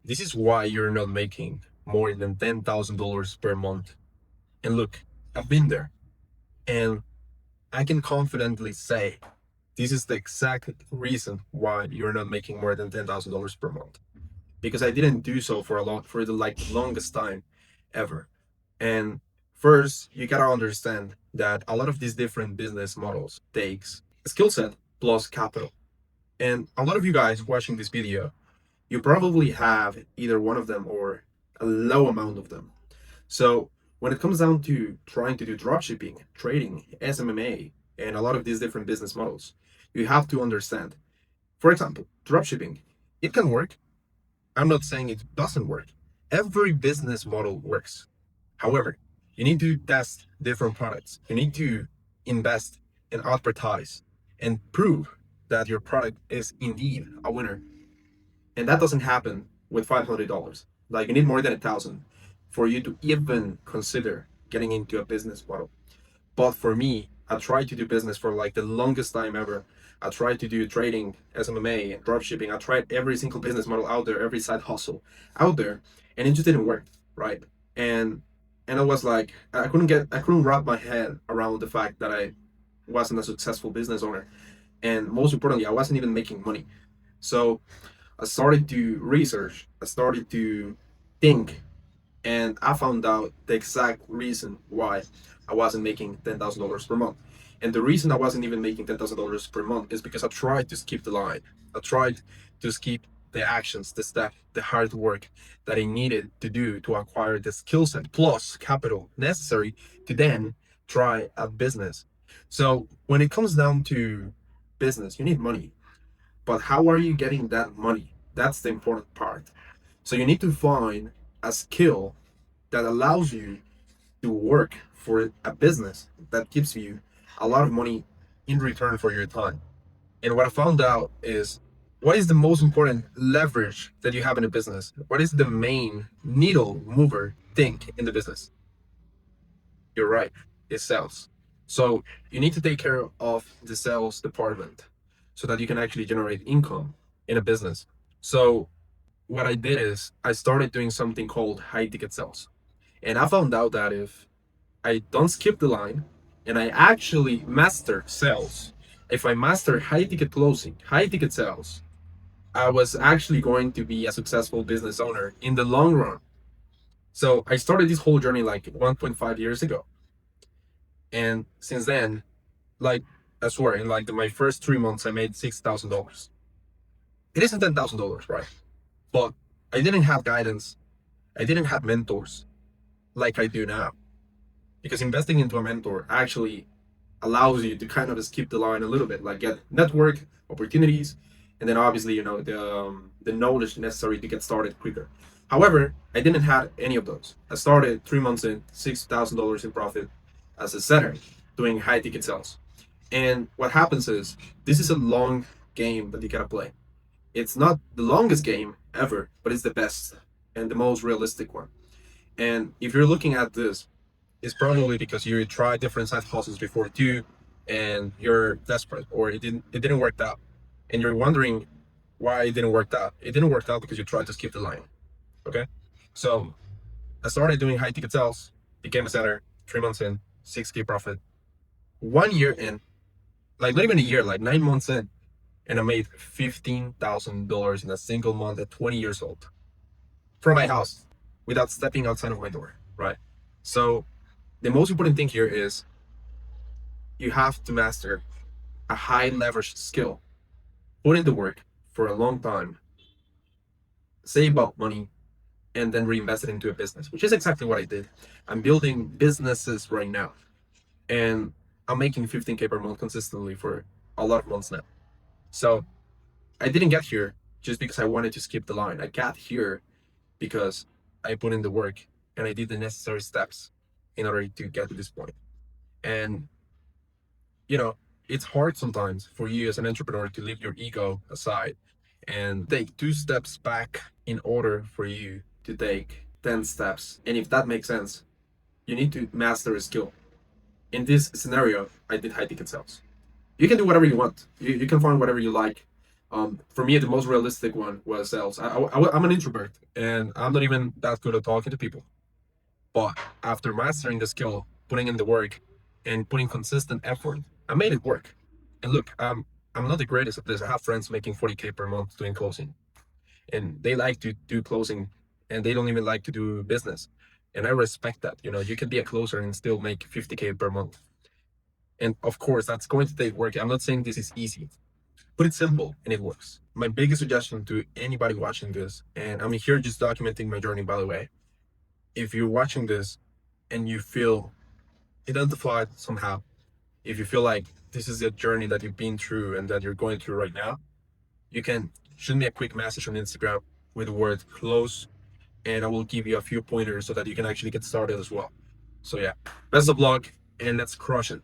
This is why you're not making more than $10,000 per month. And look, I've been there, and I can confidently say this is the exact reason why you're not making more than $10,000 per month. Because I didn't do so for the longest time ever. And first, you gotta understand that a lot of these different business models takes skill set plus capital. And a lot of you guys watching this video, you probably have either one of them or a low amount of them. So when it comes down to trying to do dropshipping, trading, SMMA, and a lot of these different business models, you have to understand. For example, dropshipping, it can work. I'm not saying it doesn't work. Every business model works. However, you need to test different products. You need to invest and advertise and prove that your product is indeed a winner. And that doesn't happen with $500. Like you need more than 1,000 for you to even consider getting into a business model. But for me, I tried to do business for like the longest time ever. I tried to do trading, SMMA, and dropshipping. I tried every single business model out there, every side hustle out there, and it just didn't work, right? And and I was like, I couldn't wrap my head around the fact that I wasn't a successful business owner, and most importantly, I wasn't even making money. So I started to research. I started to think, and I found out the exact reason why I wasn't making $10,000 per month. And the reason I wasn't even making $10,000 per month is because I tried to skip the line. I tried to skip the actions, the step, the hard work that I needed to do to acquire the skill set plus capital necessary to then try a business. So when it comes down to business, you need money. But how are you getting that money? That's the important part. So you need to find a skill that allows you to work for a business that gives you a lot of money in return for your time. And what I found out is what is the most important leverage that you have in a business? What is the main needle mover thing in the business? You're right, it's sales. So you need to take care of the sales department so that you can actually generate income in a business. So what I did is I started doing something called high ticket sales. And I found out that if I don't skip the line and I actually master sales, if I master high ticket closing, high ticket sales, I was actually going to be a successful business owner in the long run. So I started this whole journey like 1.5 years ago. And since then, like I swear, in like my first 3 months, I made $6,000. It isn't $10,000, right? But I didn't have guidance. I didn't have mentors like I do now. Because investing into a mentor actually allows you to kind of skip the line a little bit, like get network opportunities, and then obviously the knowledge necessary to get started quicker. However, I didn't have any of those. I started 3 months in, $6,000 in profit as a setter, doing high ticket sales. And what happens is this is a long game that you gotta play. It's not the longest game ever, but it's the best and the most realistic one. And if you're looking at this, it's probably because you tried different side hustles before too, and you're desperate, or it didn't work out, and you're wondering why it didn't work out. It didn't work out because you tried to skip the line. Okay, so I started doing high ticket sales, became a seller. 3 months in, 6K profit. 1 year in, like not even a year, like 9 months in, and I made $15,000 in a single month at 20 years old from my house without stepping outside of my door. Right. So the most important thing here is you have to master a high leverage skill, put in the work for a long time, save up money, and then reinvest it into a business, which is exactly what I did. I'm building businesses right now, and I'm making 15K per month consistently for a lot of months now. So I didn't get here just because I wanted to skip the line. I got here because I put in the work and I did the necessary steps in order to get to this point. And you know, it's hard sometimes for you as an entrepreneur to leave your ego aside and take 2 steps back in order for you to take 10 steps. And if that makes sense, you need to master a skill. In this scenario, I did high ticket sales. You can do whatever you want. You can find whatever you like. For me, the most realistic one was sales. I'm an introvert and I'm not even that good at talking to people. But after mastering the skill, putting in the work, and putting consistent effort, I made it work. And look, I'm not the greatest at this. I have friends making 40K per month doing closing, and they like to do closing, and they don't even like to do business. And I respect that. You know, you can be a closer and still make 50K per month. And of course, that's going to take work. I'm not saying this is easy, but it's simple and it works. My biggest suggestion to anybody watching this, and I'm here just documenting my journey, by the way. If you're watching this and you feel identified somehow, if you feel like this is a journey that you've been through and that you're going through right now, you can shoot me a quick message on Instagram with the word close, and I will give you a few pointers so that you can actually get started as well. So, yeah, best of luck and let's crush it.